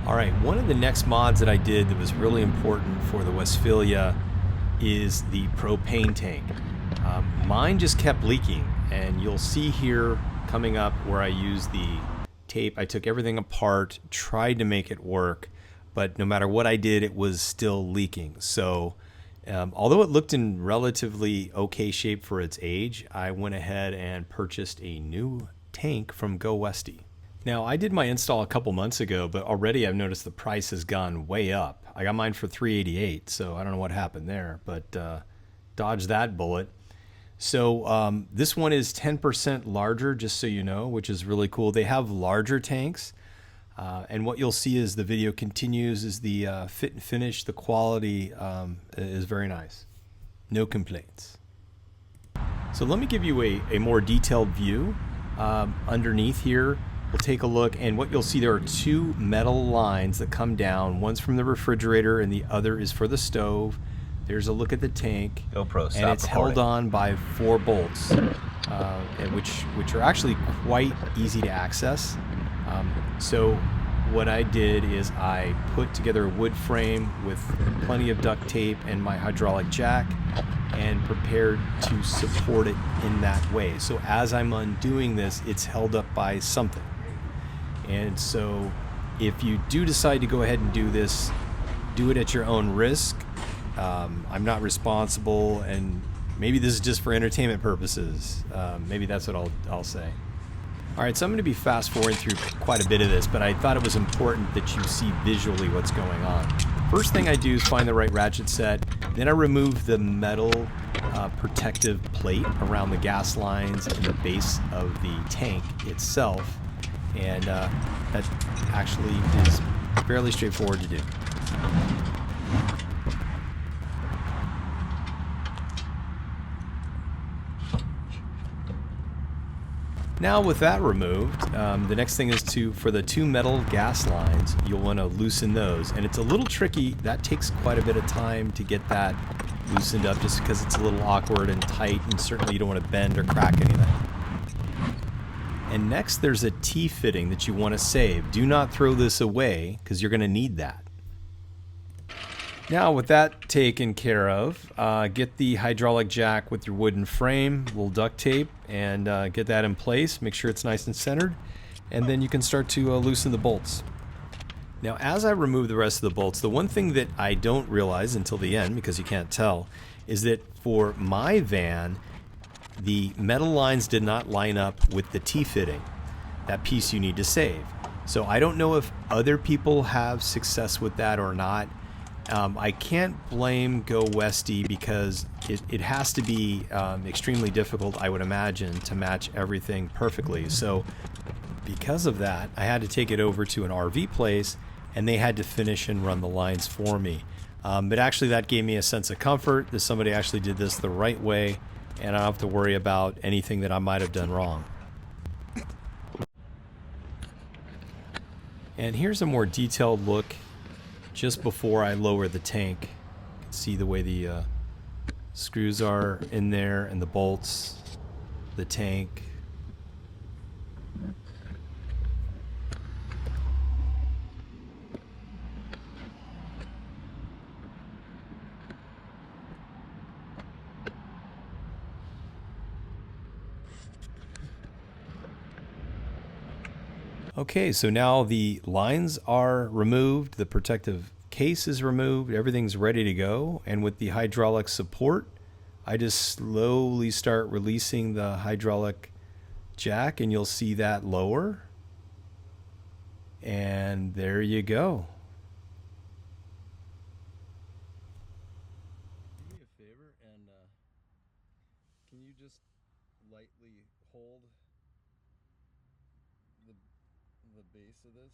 Alright, one of the next mods that I did that was really important for the Westphalia is the propane tank. Mine just kept leaking, and you'll see here coming up where I used the tape. I took everything apart, tried to make it work, but no matter what I did, it was still leaking. So although it looked in relatively okay shape for its age, I went ahead and purchased a new tank from GoWesty. Now, I did my install a couple months ago, but already I've noticed the price has gone way up. I got mine for $388, so I don't know what happened there, but dodge that bullet. So this one is 10% larger, just so you know, which is really cool. They have larger tanks, and what you'll see as the video continues is the fit and finish, the quality is very nice. No complaints. So let me give you a more detailed view underneath here. We'll take a look, and what you'll see, there are two metal lines that come down. One's from the refrigerator and the other is for the stove. There's a look at the tank, GoPro, stop and it's recording. held on by 4 bolts, which are actually quite easy to access. So what I did is I put together a wood frame with plenty of duct tape and my hydraulic jack, and prepared to support it in that way. So as I'm undoing this, it's held up by something. And so if you do decide to go ahead and do this, do it at your own risk. I'm not responsible, and maybe this is just for entertainment purposes. Maybe that's what I'll say. All right, so I'm going to be fast forwarding through quite a bit of this, but I thought it was important that you see visually what's going on. First thing I do is find the right ratchet set. Then I remove the metal protective plate around the gas lines and the base of the tank itself. And that actually is fairly straightforward to do. Now with that removed, the next thing is for the 2 metal gas lines, you'll want to loosen those. And it's a little tricky. That takes quite a bit of time to get that loosened up, just because it's a little awkward and tight, and certainly you don't want to bend or crack anything. And next there's a T-fitting that you want to save. Do not throw this away, because you're going to need that. Now with that taken care of, get the hydraulic jack with your wooden frame, a little duct tape, and get that in place. Make sure it's nice and centered, and then you can start to loosen the bolts. Now as I remove the rest of the bolts, the one thing that I don't realize until the end, because you can't tell, is that for my van, the metal lines did not line up with the T-fitting. That piece you need to save. So I don't know if other people have success with that or not. I can't blame GoWesty, because it has to be extremely difficult, I would imagine, to match everything perfectly. So because of that, I had to take it over to an RV place, and they had to finish and run the lines for me. But actually that gave me a sense of comfort that somebody actually did this the right way, and I don't have to worry about anything that I might have done wrong. And here's a more detailed look just before I lower the tank. You can see the way the screws are in there, and the bolts, the tank. Okay, so now the lines are removed, the protective case is removed, everything's ready to go, and with the hydraulic support, I just slowly start releasing the hydraulic jack, and you'll see that lower, and there you go. Do me a favor, and can you just lightly hold the base of this,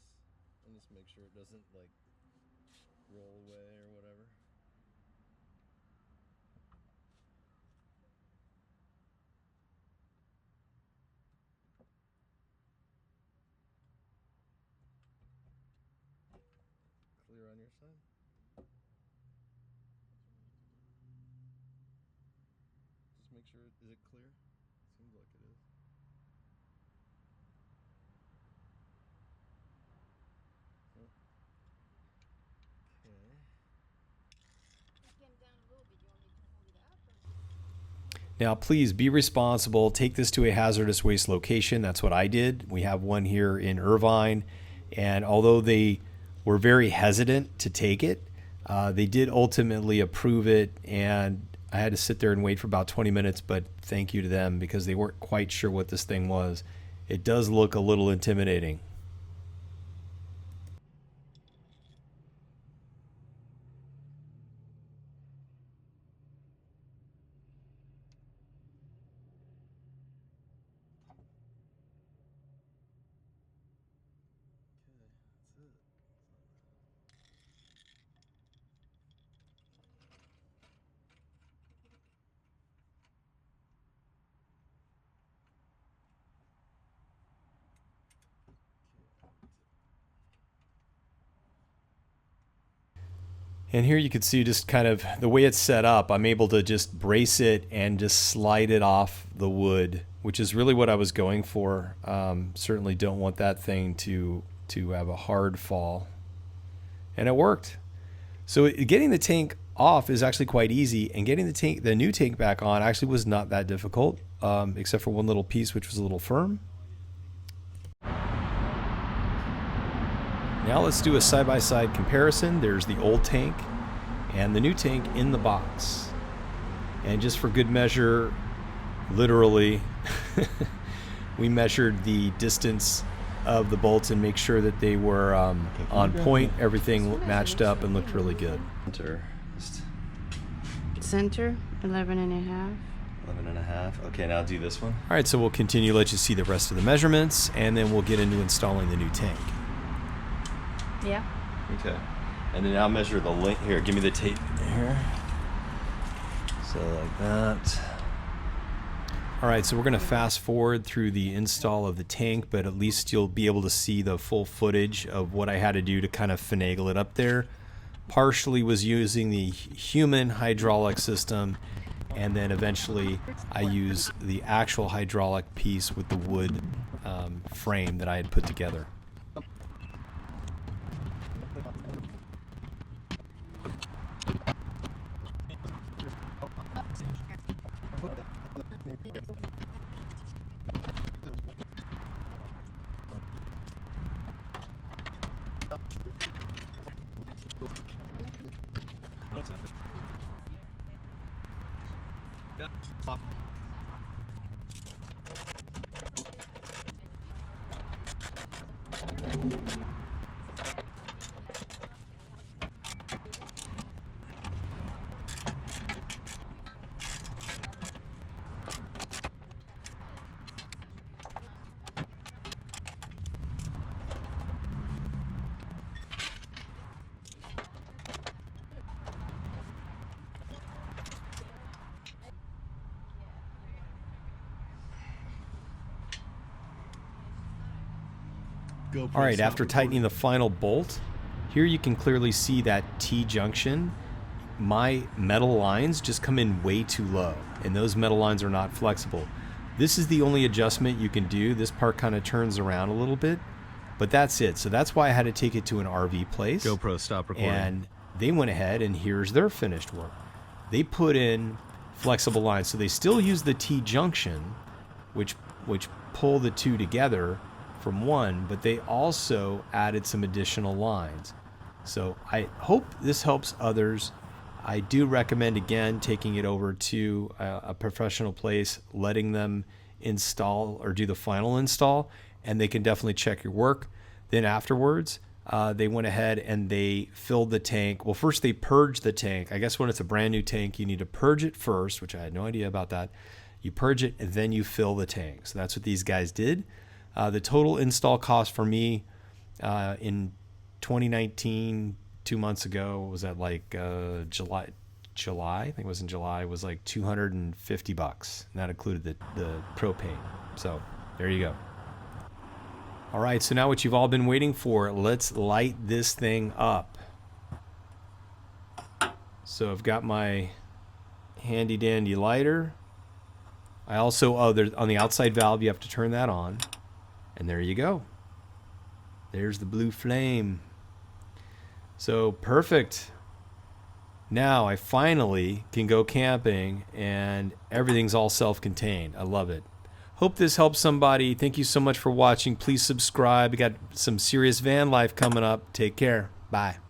and just make sure it doesn't like roll away or whatever. Clear on your side? Just make sure, is it clear? Seems like it is. Yep. Now, please be responsible. Take this to a hazardous waste location. That's what I did. We have one here in Irvine. And although they were very hesitant to take it, they did ultimately approve it. And I had to sit there and wait for about 20 minutes, but thank you to them because they weren't quite sure what this thing was. It does look a little intimidating. And here you can see just kind of the way it's set up. I'm able to just brace it and just slide it off the wood, which is really what I was going for. Certainly don't want that thing to have a hard fall. And it worked. So getting the tank off is actually quite easy, and getting the new tank back on actually was not that difficult, except for one little piece which was a little firm. Now let's do a side-by-side comparison. There's the old tank and the new tank in the box. And just for good measure, literally, we measured the distance of the bolts and make sure that they were on point. Everything matched up and looked really good. Center, 11 and a half. 11 and a half. Okay, now do this one. All right, so we'll continue, let you see the rest of the measurements, and then we'll get into installing the new tank. Yeah. Okay. And then now measure the length. Here, give me the tape here. So like that. All right, so we're going to fast forward through the install of the tank, but at least you'll be able to see the full footage of what I had to do to kind of finagle it up there. Partially was using the human hydraulic system, and then eventually I use the actual hydraulic piece with the wood frame that I had put together. All right, after tightening the final bolt, here you can clearly see that T-junction. My metal lines just come in way too low, and those metal lines are not flexible. This is the only adjustment you can do. This part kind of turns around a little bit, but that's it. So that's why I had to take it to an RV place. GoPro, stop recording. And they went ahead, and here's their finished work. They put in flexible lines, so they still use the T-junction, which pull the two together from one, but they also added some additional lines. So I hope this helps others. I do recommend, again, taking it over to a professional place, letting them install or do the final install, and they can definitely check your work. Then afterwards, they went ahead and they filled the tank. Well, first they purged the tank. I guess when it's a brand new tank, you need to purge it first, which I had no idea about that. You purge it, and then you fill the tank. So that's what these guys did. The total install cost for me in 2019, 2 months ago, was at like July, I think it was in July, was like $250, and that included the propane. So there you go. All right, so now what you've all been waiting for, let's light this thing up. So I've got my handy dandy lighter. I also, on the outside valve, you have to turn that on. And there you go. There's the blue flame. So perfect. Now I finally can go camping and everything's all self-contained. I love it. Hope this helps somebody. Thank you so much for watching. Please subscribe. We got some serious van life coming up. Take care. Bye.